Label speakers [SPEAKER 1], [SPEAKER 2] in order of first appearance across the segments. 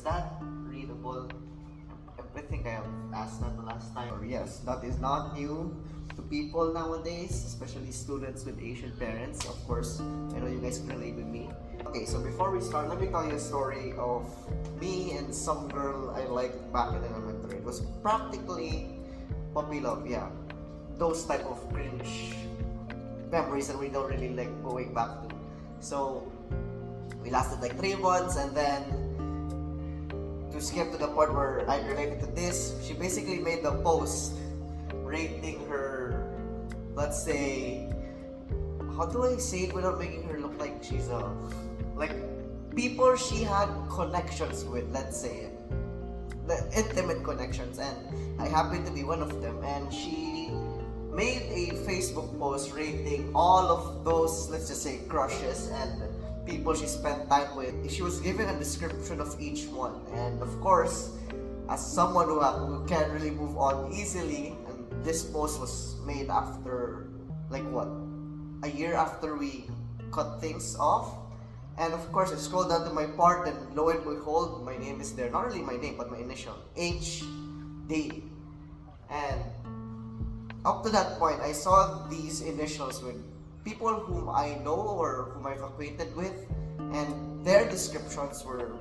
[SPEAKER 1] Was that readable? I think I have asked that the last time. Yes, that is not new to people nowadays, especially students with Asian parents. Of course, I know you guys can relate with me. Okay, so before we start, let me tell you a story of me and some girl I liked back in elementary. It was practically puppy love, yeah. Those type of cringe memories that we don't really like going back to. So, we lasted like 3 months, and then to skip to the part where I related to this, she basically made the post rating her, let's say, how do I say it without making her look like she's like people she had connections with, let's say, the intimate connections, and I happen to be one of them, and she made a Facebook post rating all of those, let's just say, crushes and people she spent time with. She was given a description of each one, and of course, as someone who can't really move on easily, and this post was made after like what, a year after we cut things off. And of course, I scrolled down to my part, and lo and behold, my name is there. Not really my name, but my initial, HD. And up to that point, I saw these initials with people whom I know or whom I've acquainted with, and their descriptions were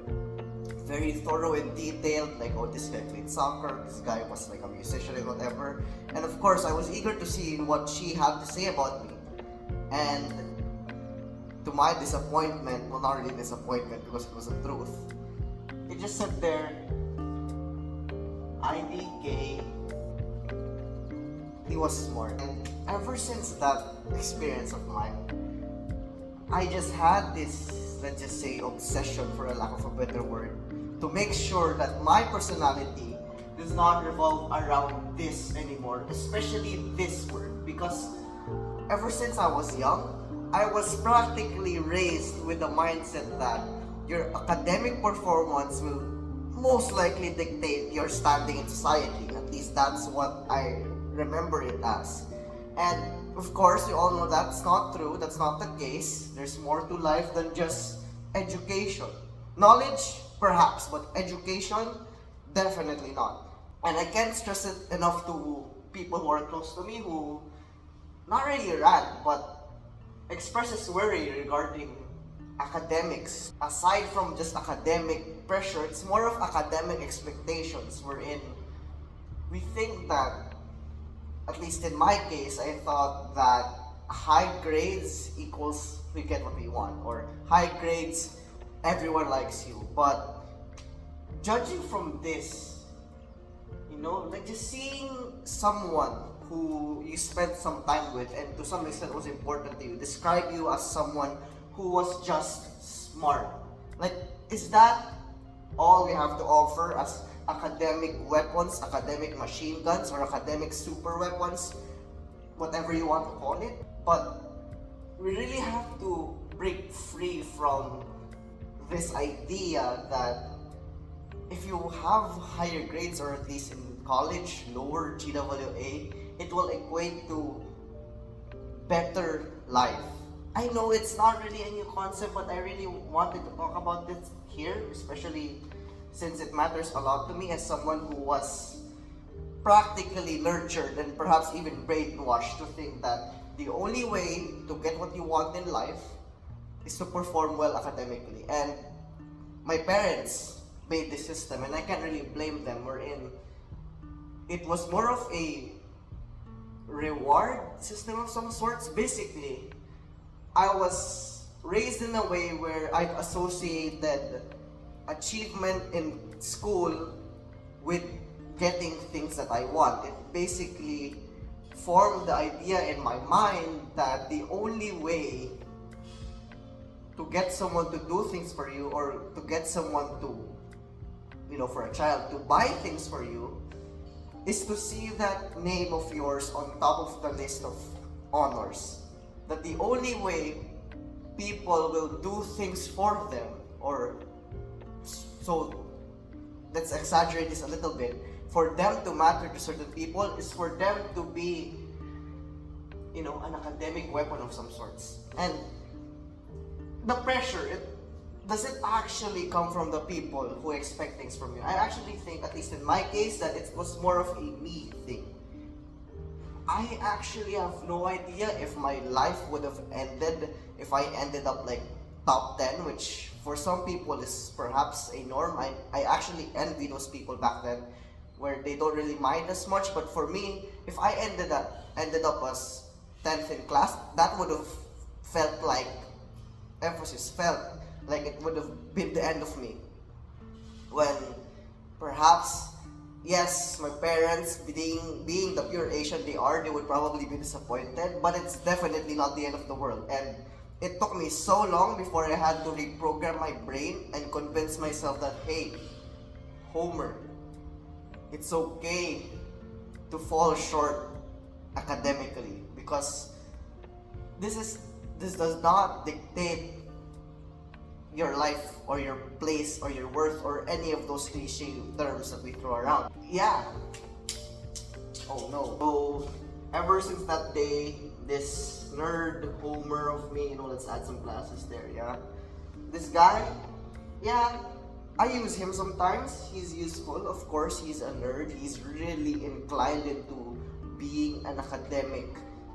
[SPEAKER 1] very thorough and detailed, like, oh, this guy played soccer, this guy was like a musician and whatever. And of course, I was eager to see what she had to say about me. And to my disappointment, well, not really disappointment because it was the truth, it just said there, ID gay. He was smart. And ever since that experience of mine, I just had this, let's just say, obsession, for a lack of a better word, to make sure that my personality does not revolve around this anymore, especially this word. Because ever since I was young, I was practically raised with the mindset that your academic performance will most likely dictate your standing in society. At least that's what I remember it as. And of course, you all know that's not true, that's not the case. There's more to life than just education. Knowledge, perhaps, but education, definitely not. And I can't stress it enough to people who are close to me who not really rant, but expresses worry regarding academics. Aside from just academic pressure, it's more of academic expectations wherein we think that, at least in my case, I thought that high grades equals we get what we want, or high grades, everyone likes you. But judging from this, like just seeing someone who you spent some time with and to some extent was important to you describe you as someone who was just smart. Like, is that all we have to offer as academic weapons, academic machine guns, or academic super weapons, whatever you want to call it? But we really have to break free from this idea that if you have higher grades, or at least in college, lower GWA, it will equate to better life. I know it's not really a new concept, but I really wanted to talk about this here, especially since it matters a lot to me as someone who was practically nurtured and perhaps even brainwashed to think that the only way to get what you want in life is to perform well academically. And my parents made this system, and I can't really blame them, wherein it was more of a reward system of some sorts. Basically, I was raised in a way where I associated achievement in school with getting things that I want. It basically formed the idea in my mind that the only way to get someone to do things for you, or to get someone to, for a child to buy things for you, is to see that name of yours on top of the list of honors. That the only way people will do things for them, or so let's exaggerate this a little bit, for them to matter to certain people is for them to be, an academic weapon of some sorts. And the pressure, does it actually come from the people who expect things from you? I actually think, at least in my case, that it was more of a me thing. I actually have no idea if my life would have ended if I ended up like top 10, which for some people is perhaps a norm. I actually envy those people back then where they don't really mind as much. But for me, if I ended up as 10th in class, that would have felt like, emphasis, felt like it would have been the end of me. When perhaps, yes, my parents, being the pure Asian they are, they would probably be disappointed, but it's definitely not the end of the world. And it took me so long before I had to reprogram my brain and convince myself that, hey, Homer, it's okay to fall short academically, because this does not dictate your life or your place or your worth or any of those cliche terms that we throw around. Yeah. Oh no. So ever since that day, this nerd Homer of me, let's add some glasses there, yeah. This guy, yeah, I use him sometimes. He's useful. Of course, he's a nerd. He's really inclined into being an academic,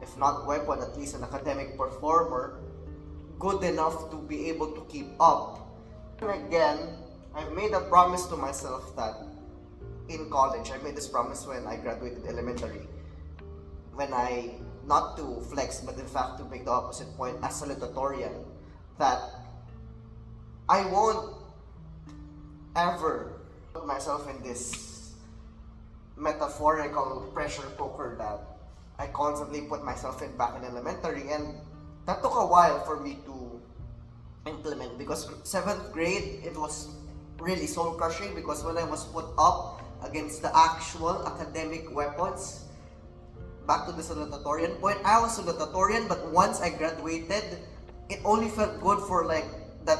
[SPEAKER 1] if not weapon, at least an academic performer, good enough to be able to keep up. And again, I've made a promise to myself that in college, I made this promise when I graduated elementary, not to flex, but in fact to make the opposite point as salutatorian, that I won't ever put myself in this metaphorical pressure cooker that I constantly put myself in back in elementary. And that took a while for me to implement, because 7th grade, it was really soul crushing, because when I was put up against the actual academic weapons, back to the salutatorian point, I was salutatorian, but once I graduated, it only felt good for like that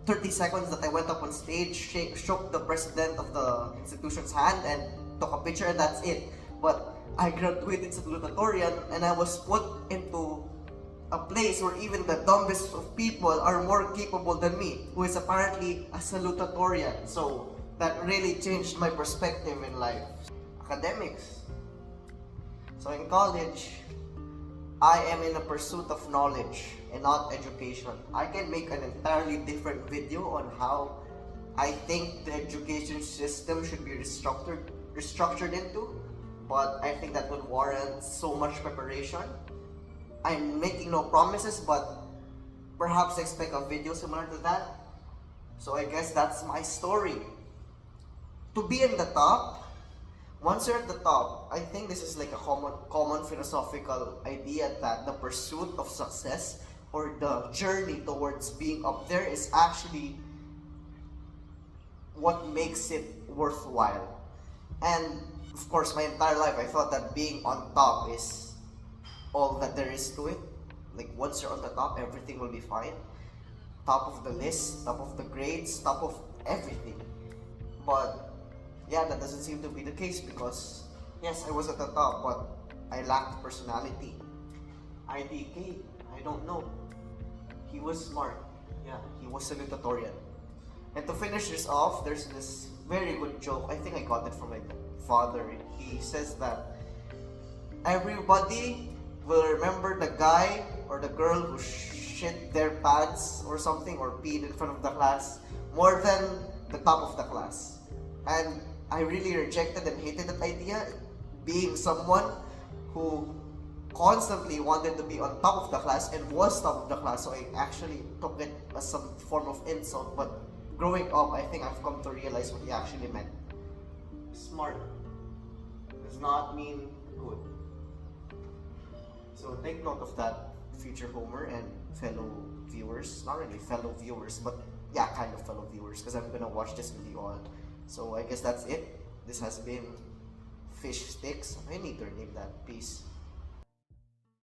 [SPEAKER 1] 30 seconds that I went up on stage, shook the president of the institution's hand and took a picture, and that's it. But I graduated salutatorian and I was put into a place where even the dumbest of people are more capable than me, who is apparently a salutatorian. So that really changed my perspective in life. Academics. So in college, I am in a pursuit of knowledge and not education. I can make an entirely different video on how I think the education system should be restructured into, but I think that would warrant so much preparation. I'm making no promises, but perhaps expect a video similar to that. So I guess that's my story. To be in the top, once you're at the top, I think this is like a common philosophical idea that the pursuit of success or the journey towards being up there is actually what makes it worthwhile. And of course, my entire life I thought that being on top is all that there is to it. Like once you're on the top, everything will be fine. Top of the list, top of the grades, top of everything. But yeah, that doesn't seem to be the case, because yes, I was at the top, but I lacked personality. IDK, I don't know. He was smart. Yeah, he was salutatorian. And to finish this off, there's this very good joke. I think I got it from my father. He says that everybody will remember the guy or the girl who shit their pants or something, or peed in front of the class, more than the top of the class. And I really rejected and hated that idea, being someone who constantly wanted to be on top of the class and was top of the class, so I actually took it as some form of insult. But growing up, I think I've come to realize what he actually meant. Smart does not mean good. So take note of that, future Homer and fellow viewers. Not really fellow viewers, but yeah, kind of fellow viewers, because I'm gonna watch this with you all. So I guess that's it. This has been Fish Sticks. I need to rename that. Peace.